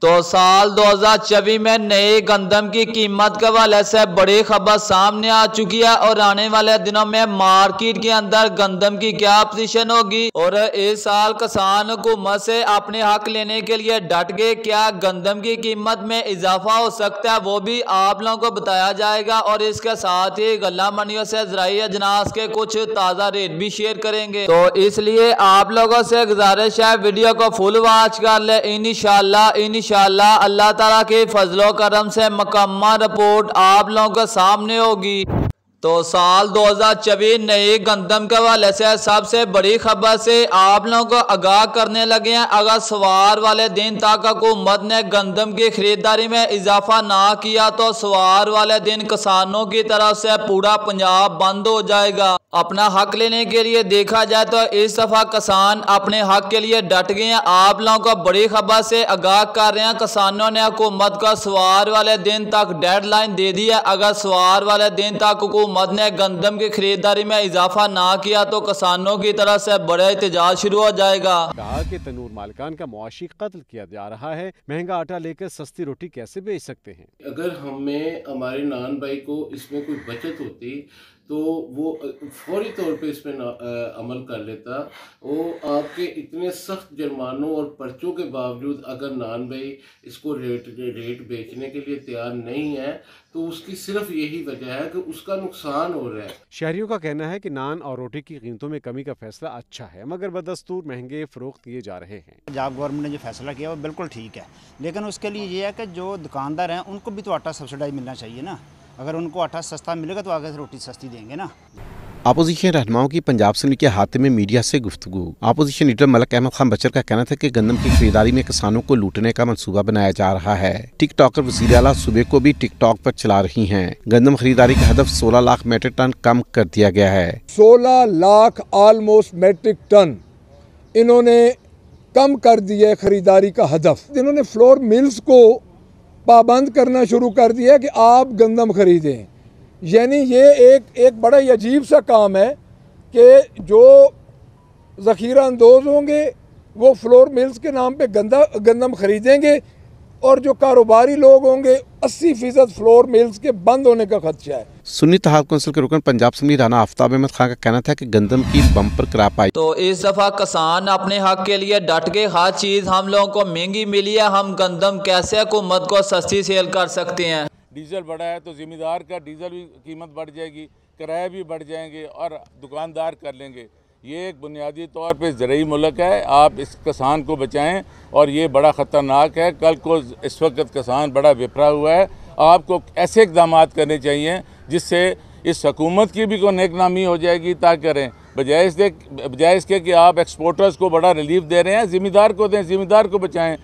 तो साल 2024 में नए गंदम की कीमत के हवाले से बड़ी खबर सामने आ चुकी है और आने वाले दिनों में मार्केट के अंदर गंदम की क्या पोजीशन होगी और इस साल किसान हुकूमत से अपने हक लेने के लिए डट गए, क्या गंदम की कीमत में इजाफा हो सकता है वो भी आप लोगों को बताया जाएगा और इसके साथ ही गल्ला मंडियों से ज़राई अजनास के कुछ ताज़ा रेट भी शेयर करेंगे। तो इसलिए आप लोगों से गुजारिश है वीडियो को फुल वॉच कर ले। इंशाअल्लाह अल्लाह ताला के फजलो करम से मुकम्मल रिपोर्ट आप लोगों के सामने होगी। तो साल 2024 नए गंदम के हवाले से सबसे बड़ी खबर से आप लोगों को आगाह करने लगे हैं। अगर सवार वाले दिन तक हुकूमत ने गंदम की खरीदारी में इजाफा ना किया तो सवार वाले दिन किसानों की तरफ से पूरा पंजाब बंद हो जाएगा। अपना हक लेने के लिए देखा जाए तो इस दफा किसान अपने हक के लिए डट गए हैं। आप लोगों को बड़ी खबर से आगाह कर रहे हैं, किसानों ने हुकूमत को सवार वाले दिन तक डेडलाइन दे दी है। अगर सवार वाले दिन तक हुकूमत ने गंदम की खरीदारी में इजाफा ना किया तो किसानों की तरफ से बड़ा एहतजाज शुरू हो जाएगा। कहा कि तनूर मालिकान का मुआशी कत्ल किया जा रहा है, महंगा आटा लेकर सस्ती रोटी कैसे बेच सकते हैं। अगर हमें हमारे नान भाई को इसमें कोई बचत होती तो वो फौरी तौर पे इसमें अमल कर लेता। वो आपके इतने सख्त जुर्मानों और पर्चों के बावजूद अगर नान भाई इसको रेट बेचने के लिए तैयार नहीं है तो उसकी सिर्फ यही वजह है कि उसका नुकसान हो रहा है। शहरियों का कहना है कि नान और रोटी की कीमतों में कमी का फैसला अच्छा है, मगर बदस्तूर महंगे फरोख्त किए जा रहे हैं। पंजाब गवर्नमेंट ने जो फैसला किया वो बिल्कुल ठीक है, लेकिन उसके लिए ये है कि जो दुकानदार हैं उनको भी तो आटा सब्सिडाइज मिलना चाहिए ना। अगर उनको आटा सस्ता मिलेगा तो आगे से रोटी सस्ती देंगे ना। अपोजिशन रहनुमाओं की पंजाब असम्बली के हाथे में मीडिया से गुफ्तगू। अपोजिशन लीडर मलक अहमद खान बचर का कहना था कि गंदम की खरीदारी में किसानों को लूटने का मंसूबा बनाया जा रहा है। टिकटॉकर वज़ीर आला सूबे को भी टिकटॉक पर चला रही हैं। गंदम खरीदारी का हदफ 16 लाख मेट्रिक टन कम कर दिया गया है। 16 लाख ऑलमोस्ट मेट्रिक टन इन्होंने कम कर दिया है खरीदारी का हदफ। इन्होंने फ्लोर मिल्स को पाबंद करना शुरू कर दिया कि आप गंदम खरीदें। यानी ये एक बड़ा ही अजीब सा काम है कि जो ज़ख़ीरा अंदोज़ होंगे वो फ्लोर मिल्स के नाम पे गंदम खरीदेंगे और जो कारोबारी लोग होंगे 80% फ्लोर मिल्स के बंद होने का खदशा है। सुन्नी तहाद कौंसिल के रुकन पंजाब असम्बली राना आफ्ताब अहमद खान का कहना था कि गंदम की बम्पर क्रॉप आई तो इस दफा किसान अपने हक के लिए डट गए। हर चीज हम लोगों को महंगी मिली है, हम गंदम कैसे हुकूमत को सस्ती सेल कर सकते हैं। डीजल बढ़ा है तो जिम्मेदार का डीजल भी कीमत बढ़ जाएगी, किराए भी बढ़ जाएंगे और दुकानदार कर लेंगे। ये एक बुनियादी तौर पे ज़रूरी मुल्क है, आप इस किसान को बचाएं और ये बड़ा ख़तरनाक है। कल को इस वक्त किसान बड़ा विफरा हुआ है, आपको ऐसे इक़दाम करने चाहिए जिससे इस हुकूमत की भी कोई नेकनामी हो जाएगी। ताकि करें बजाय इसके कि आप एक्सपोर्टर्स को बड़ा रिलीफ दे रहे हैं, ज़िम्मेदार को दें, ज़िम्मेदार को बचाएँ।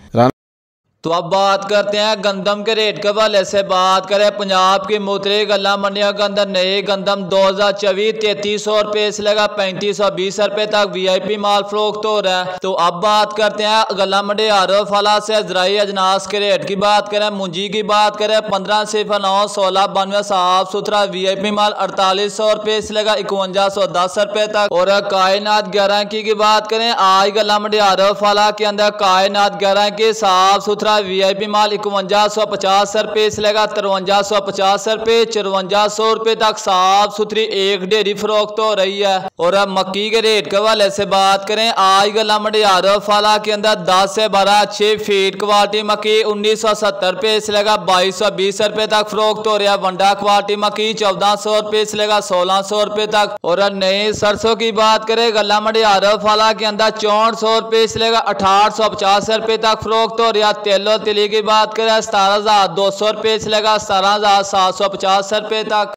तो अब बात करते हैं गंदम के रेट के हवाले से। बात करें पंजाब की मुतरे गल्ला मंडियों के अंदर नए गंदम 2024 3300 रुपये से लगा 3520 रुपये तक वीआईपी माल फरोख्त हो रहा है। तो अब बात करते हैं गल्ला मंडी आरफ फला से ज़राई अजनास के रेट की बात करें। मुंजी की बात करें 1509 1692 साफ सुथरा वीआईपी माल 4800 रुपये से लगा 5110 रुपये तक। और कायनात 11 की बात करें, आज गल्ला मंडी आरफ फला के अंदर कायनात 11 की साफ सुथरा वीआईपी माल 5150 रुपये से लगा 5350 रुपये 5400 रुपये तक साफ सुथरी एक ढेरी फरोख्त हो रही है। और अब मक्की के रेट के हवाले से बात करें, आज गल्ला मंडी आरफ फला के अंदर 10 से 12 अच्छे फीड क्वालिटी मक्की 1970 रुपये से लगा 2220 रुपये तक फरोख्त हो रहा है। वंडा क्वालिटी मक्की 1400 रुपये से लगा 1600 रुपये तक। और नए सरसों की बात करें, गल्ला मंडी आरफ फला के अंदर 6400 रुपये से लगा 1850 रुपये तक फरोख्त हो रहा है। तेलो तिली की बात करें 17,200 रुपये से लगा 17,750 रुपये तक।